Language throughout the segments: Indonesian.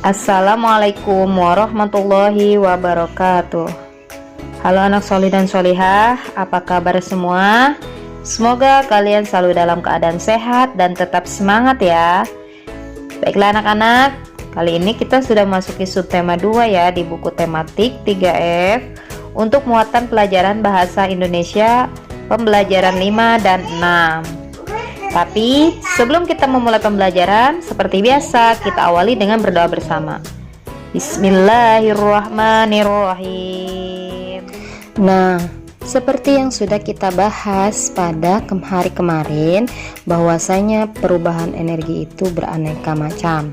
Assalamualaikum warahmatullahi wabarakatuh. Halo anak solih dan solihah, apa kabar semua? Semoga kalian selalu dalam keadaan sehat dan tetap semangat ya. Baiklah anak-anak, kali ini kita sudah masuki subtema 2 ya di buku tematik 3F untuk muatan pelajaran bahasa Indonesia pembelajaran 5 dan 6. Tapi sebelum kita memulai pembelajaran, seperti biasa kita awali dengan berdoa bersama. Bismillahirrahmanirrahim. Nah, seperti yang sudah kita bahas pada hari kemarin, bahwasanya perubahan energi itu beraneka macam.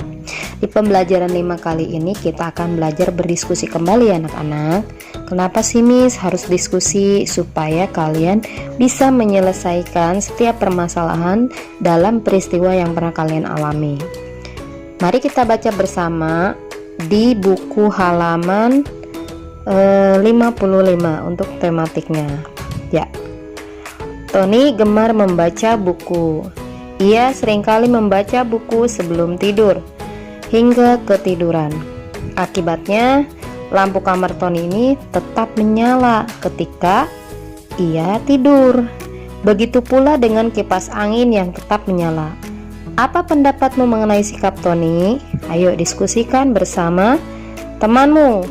Di pembelajaran 5 kali ini kita akan belajar berdiskusi kembali anak-anak. Kenapa sih Miss harus diskusi? Supaya kalian bisa menyelesaikan setiap permasalahan dalam peristiwa yang pernah kalian alami. Mari kita baca bersama di buku halaman 55 untuk tematiknya. Ya. Tony gemar membaca buku. Ia seringkali membaca buku sebelum tidur hingga ketiduran. Akibatnya, lampu kamar Tony ini tetap menyala ketika ia tidur. Begitu pula dengan kipas angin yang tetap menyala. Apa pendapatmu mengenai sikap Tony? Ayo diskusikan bersama temanmu.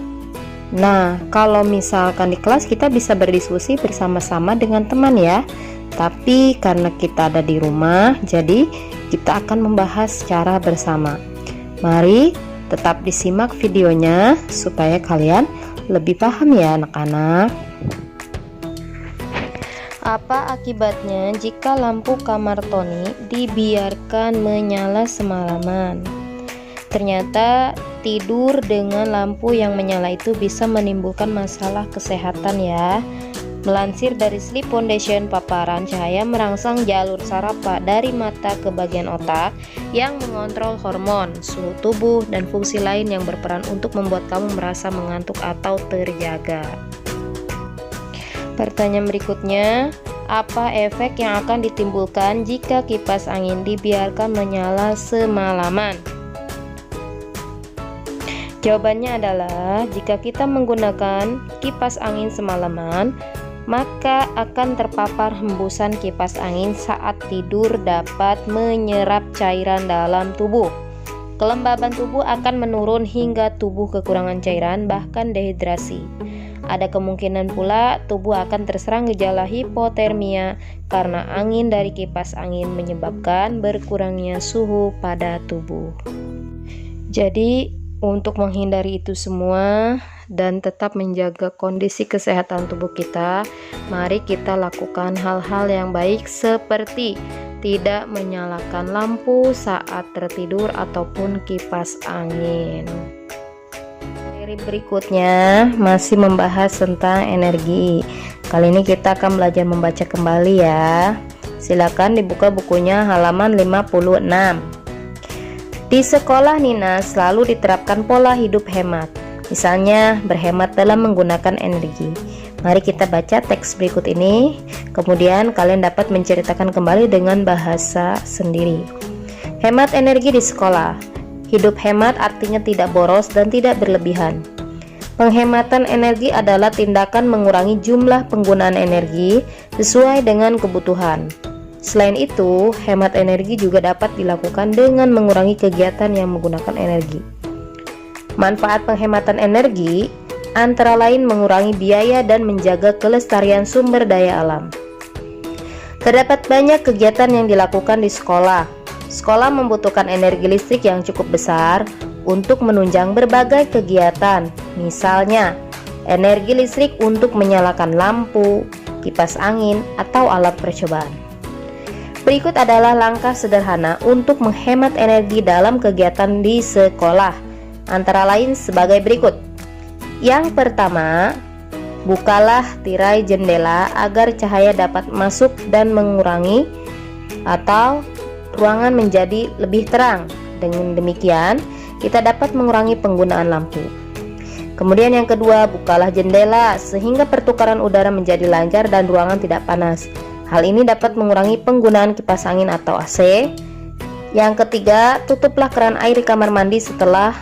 Nah, kalau misalkan di kelas kita bisa berdiskusi bersama-sama dengan teman ya. Tapi karena kita ada di rumah, jadi kita akan membahas secara bersama. Mari tetap disimak videonya supaya kalian lebih paham ya anak-anak. Apa akibatnya jika lampu kamar Tony dibiarkan menyala semalaman? Ternyata tidur dengan lampu yang menyala itu bisa menimbulkan masalah kesehatan ya. Melansir dari Sleep Foundation, paparan cahaya merangsang jalur saraf dari mata ke bagian otak yang mengontrol hormon, suhu tubuh, dan fungsi lain yang berperan untuk membuat kamu merasa mengantuk atau terjaga. Pertanyaan berikutnya, apa efek yang akan ditimbulkan jika kipas angin dibiarkan menyala semalaman? Jawabannya adalah jika kita menggunakan kipas angin semalaman, maka akan terpapar hembusan kipas angin saat tidur dapat menyerap cairan dalam tubuh. Kelembaban tubuh akan menurun hingga tubuh kekurangan cairan, bahkan dehidrasi. Ada kemungkinan pula tubuh akan terserang gejala hipotermia karena angin dari kipas angin menyebabkan berkurangnya suhu pada tubuh. Jadi, untuk menghindari itu semua dan tetap menjaga kondisi kesehatan tubuh kita, mari kita lakukan hal-hal yang baik seperti tidak menyalakan lampu saat tertidur ataupun kipas angin. Materi berikutnya masih membahas tentang energi. Kali ini kita akan belajar membaca kembali ya. Silakan dibuka bukunya halaman 56. Di sekolah Nina selalu diterapkan pola hidup hemat. Misalnya berhemat dalam menggunakan energi. Mari kita baca teks berikut ini. Kemudian kalian dapat menceritakan kembali dengan bahasa sendiri. Hemat energi di sekolah. Hidup hemat artinya tidak boros dan tidak berlebihan. Penghematan energi adalah tindakan mengurangi jumlah penggunaan energi sesuai dengan kebutuhan. Selain itu, hemat energi juga dapat dilakukan dengan mengurangi kegiatan yang menggunakan energi. Manfaat penghematan energi antara lain mengurangi biaya dan menjaga kelestarian sumber daya alam. Terdapat banyak kegiatan yang dilakukan di sekolah. Sekolah membutuhkan energi listrik yang cukup besar untuk menunjang berbagai kegiatan. Misalnya, energi listrik untuk menyalakan lampu, kipas angin, atau alat percobaan. Berikut adalah langkah sederhana untuk menghemat energi dalam kegiatan di sekolah, antara lain sebagai berikut. Yang pertama, bukalah tirai jendela agar cahaya dapat masuk dan mengurangi atau ruangan menjadi lebih terang. Dengan demikian, kita dapat mengurangi penggunaan lampu. Kemudian yang kedua, bukalah jendela sehingga pertukaran udara menjadi lancar dan ruangan tidak panas. Hal ini dapat mengurangi penggunaan kipas angin atau AC. Yang ketiga, tutuplah keran air di kamar mandi setelah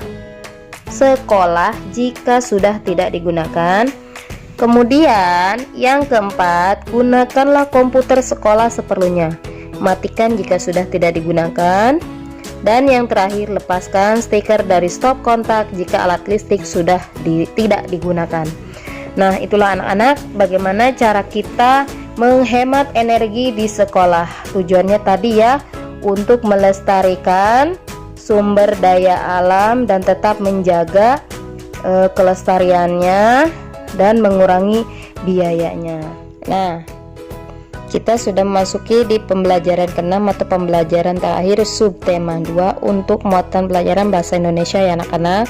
sekolah jika sudah tidak digunakan. Kemudian yang keempat, gunakanlah komputer sekolah seperlunya. Matikan jika sudah tidak digunakan. Dan yang terakhir, lepaskan stiker dari stop kontak jika alat listrik sudah tidak digunakan. Nah, itulah anak-anak bagaimana cara kita menghemat energi di sekolah. Tujuannya tadi ya, untuk melestarikan sumber daya alam dan tetap menjaga kelestariannya dan mengurangi biayanya. Nah, kita sudah memasuki di pembelajaran ke-6 atau pembelajaran terakhir subtema 2 untuk muatan pelajaran bahasa Indonesia ya anak-anak.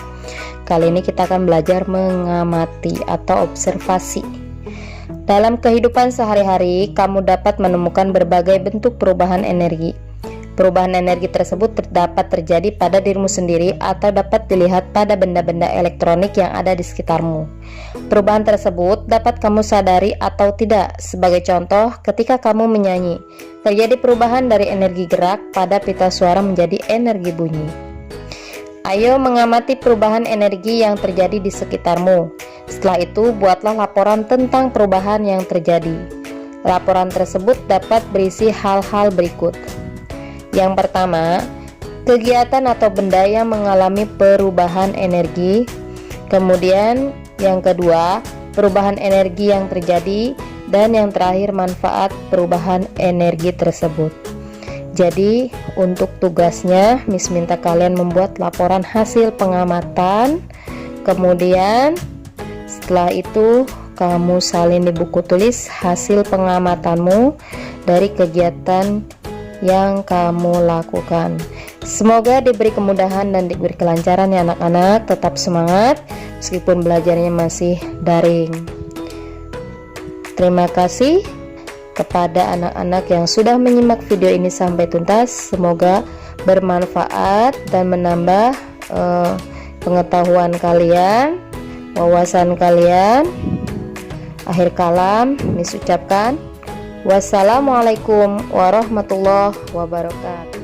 Kali ini kita akan belajar mengamati atau observasi. Dalam kehidupan sehari-hari, kamu dapat menemukan berbagai bentuk perubahan energi. Perubahan energi tersebut dapat terjadi pada dirimu sendiri atau dapat dilihat pada benda-benda elektronik yang ada di sekitarmu. Perubahan tersebut dapat kamu sadari atau tidak. Sebagai contoh, ketika kamu menyanyi, terjadi perubahan dari energi gerak pada pita suara menjadi energi bunyi. Ayo mengamati perubahan energi yang terjadi di sekitarmu. Setelah itu, buatlah laporan tentang perubahan yang terjadi. Laporan tersebut dapat berisi hal-hal berikut. Yang pertama, kegiatan atau benda yang mengalami perubahan energi. Kemudian yang kedua, perubahan energi yang terjadi. Dan yang terakhir, manfaat perubahan energi tersebut. Jadi untuk tugasnya Miss minta kalian membuat laporan hasil pengamatan. Kemudian setelah itu kamu salin di buku tulis hasil pengamatanmu dari kegiatan yang kamu lakukan. Semoga diberi kemudahan dan diberi kelancaran ya anak-anak. Tetap semangat meskipun belajarnya masih daring. Terima kasih kepada anak-anak yang sudah menyimak video ini sampai tuntas. Semoga bermanfaat dan menambah pengetahuan kalian, wawasan kalian. Akhir kalam, Miss ucapkan wassalamualaikum warahmatullahi wabarakatuh.